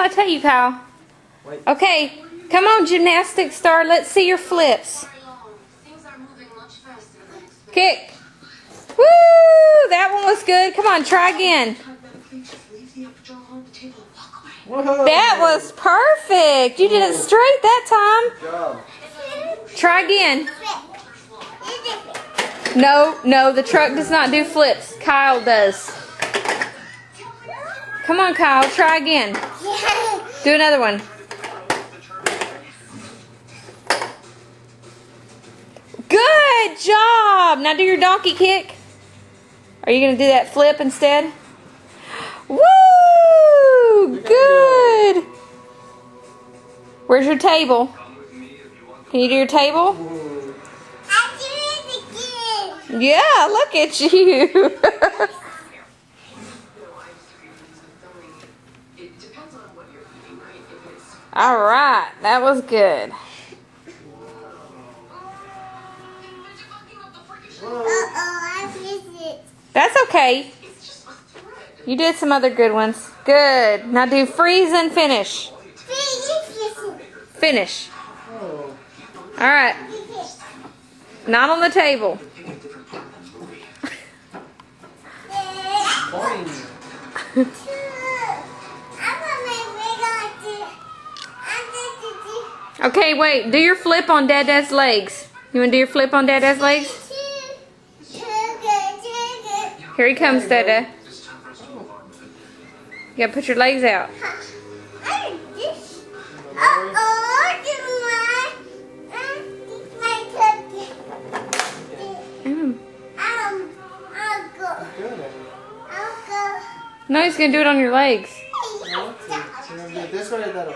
I tell you, Kyle. Wait. Okay, come on, gymnastics star. Let's see your flips. Kick. Woo! That one was good. Come on, try again. Whoa. That was perfect. You did it straight that time. Good job. Try again. No, the truck does not do flips. Kyle does. Come on, Kyle. Try again. Do another one. Good job. Now do your donkey kick. Are you going to do that flip instead? Woo! Good. Where's your table? Can you do your table? Yeah, look at you. All right, that was good. That's okay. You did some other good ones. Good. Now do freeze and finish. Finish. All right. Not on the table. Okay, wait. Do your flip on Dada's legs. You want to do your flip on Dada's legs? Here he comes, Dada. You gotta put your legs out. No, he's gonna do it on your legs. This way or that way?